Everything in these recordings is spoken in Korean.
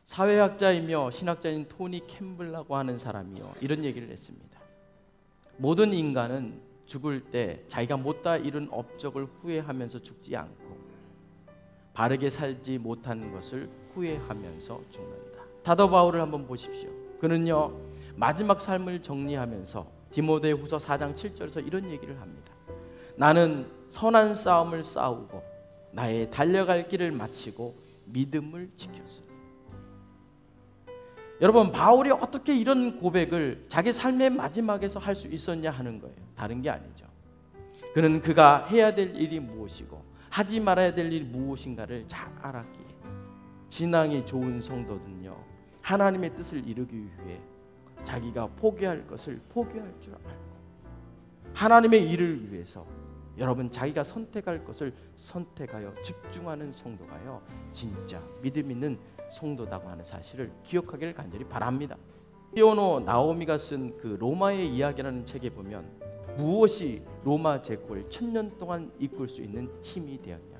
사회학자이며 신학자인 토니 캠블라고 하는 사람이요 이런 얘기를 했습니다. 모든 인간은 죽을 때 자기가 못다 이룬 업적을 후회하면서 죽지 않고 바르게 살지 못하는 것을 후회하면서 죽는다. 사도 바울을 한번 보십시오. 그는요 마지막 삶을 정리하면서 디모데후서 4장 7절에서 이런 얘기를 합니다. 나는 선한 싸움을 싸우고 나의 달려갈 길을 마치고 믿음을 지켰으니. 여러분, 바울이 어떻게 이런 고백을 자기 삶의 마지막에서 할 수 있었냐 하는 거예요. 다른 게 아니죠. 그는 그가 해야 될 일이 무엇이고 하지 말아야 될 일이 무엇인가를 잘 알았기에 신앙이 좋은 성도들은요 하나님의 뜻을 이루기 위해 자기가 포기할 것을 포기할 줄 알고 하나님의 일을 위해서 여러분 자기가 선택할 것을 선택하여 집중하는 성도가요 진짜 믿음 있는 성도다고 하는 사실을 기억하기를 간절히 바랍니다. 히오노 나오미가 쓴 그 로마의 이야기라는 책에 보면 무엇이 로마 제국을 1000년 동안 이끌 수 있는 힘이 되었냐,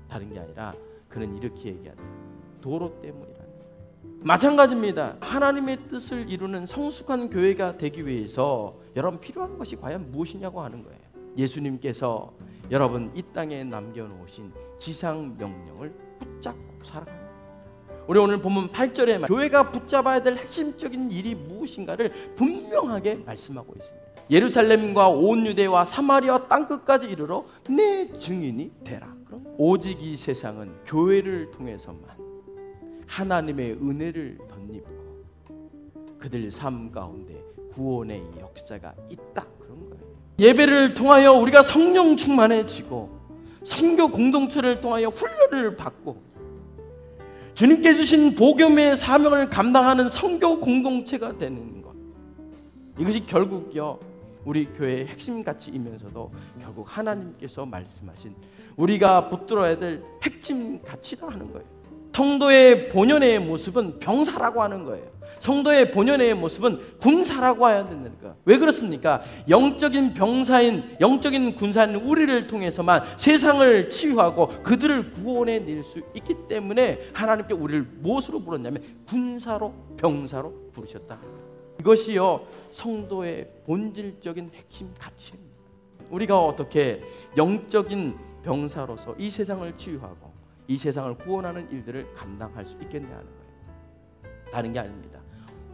다른 게 아니라 그는 이렇게 얘기한다. 도로 때문이라는 거예요. 마찬가지입니다. 하나님의 뜻을 이루는 성숙한 교회가 되기 위해서 여러분 필요한 것이 과연 무엇이냐고 하는 거예요. 예수님께서 여러분 이 땅에 남겨놓으신 지상 명령을 붙잡고 살아가는 거예요. 우리 오늘 본문 8절에 교회가 붙잡아야 될 핵심적인 일이 무엇인가를 분명하게 말씀하고 있습니다. 예루살렘과 온 유대와 사마리아 땅끝까지 이르러 내 증인이 되라. 오직 이 세상은 교회를 통해서만 하나님의 은혜를 덧입고 그들 삶 가운데 구원의 역사가 있다, 그런 거예요. 예배를 통하여 우리가 성령 충만해지고 선교 공동체를 통하여 훈련을 받고 주님께 주신 복음의 사명을 감당하는 선교 공동체가 되는 것, 이것이 결국요 우리 교회의 핵심 가치이면서도 결국 하나님께서 말씀하신 우리가 붙들어야 될 핵심 가치다 하는 거예요. 성도의 본연의 모습은 병사라고 하는 거예요. 성도의 본연의 모습은 군사라고 해야 된다는 거예요. 왜 그렇습니까? 영적인 병사인, 영적인 군사인 우리를 통해서만 세상을 치유하고 그들을 구원해 낼 수 있기 때문에 하나님께 우리를 무엇으로 부르냐면 군사로, 병사로 부르셨다. 이것이요 성도의 본질적인 핵심 가치입니다. 우리가 어떻게 영적인 병사로서 이 세상을 치유하고 이 세상을 구원하는 일들을 감당할 수 있겠냐 하는 거예요. 다른 게 아닙니다.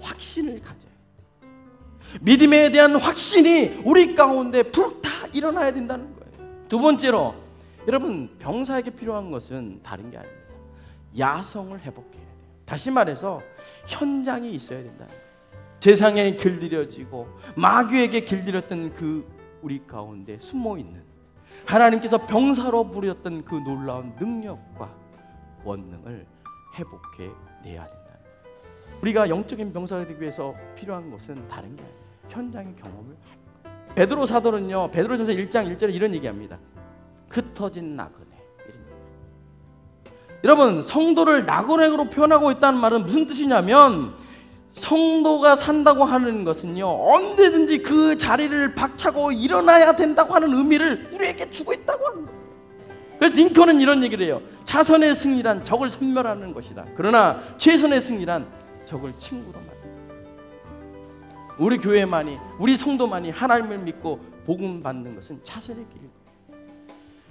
확신을 가져야 해요. 믿음에 대한 확신이 우리 가운데 불타 일어나야 된다는 거예요. 두 번째로 여러분 병사에게 필요한 것은 다른 게 아닙니다. 야성을 회복해야 돼요. 다시 말해서 현장이 있어야 된다는 거예요. 세상에 길들여지고 마귀에게 길들였던 그 우리 가운데 숨어있는 하나님께서 병사로 부르셨던 그 놀라운 능력과 원능을 회복해 내야 된다는 거예요. 우리가 영적인 병사가 되기 위해서 필요한 것은 다른 게 아니에요. 현장의 경험을 하는 거예요. 베드로 사도는요 베드로전서 1장 1절에 이런 얘기합니다. 흩어진 나그네. 여러분 성도를 나그네로 표현하고 있다는 말은 무슨 뜻이냐면 성도가 산다고 하는 것은요 언제든지 그 자리를 박차고 일어나야 된다고 하는 의미를 우리에게 주고 있다고 하는 거예요. 그래서 딩컨은 이런 얘기를 해요. 차선의 승리란 적을 섬멸하는 것이다. 그러나 최선의 승리란 적을 친구로 만든다. 우리 교회만이, 우리 성도만이 하나님을 믿고 복음 받는 것은 차선의 길이고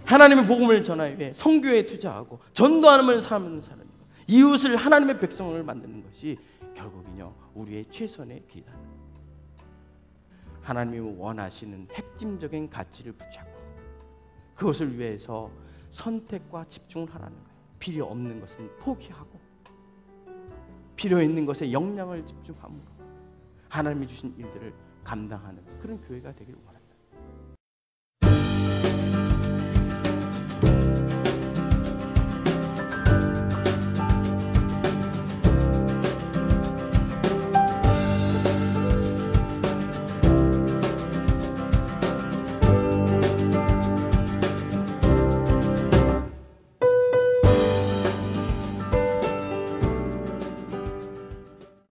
하나님의 복음을 전하기 위해 선교에 투자하고 전도하는 삶을 사는 것, 이웃을 하나님의 백성을 만드는 것이 결국은요 우리의 최선의 길이다. 하나님이 원하시는 핵심적인 가치를 붙잡고 그것을 위해서 선택과 집중을 하라는 거예요. 필요 없는 것은 포기하고 필요 있는 것에 역량을 집중함으로 하나님이 주신 일들을 감당하는 그런 교회가 되길 원합니다.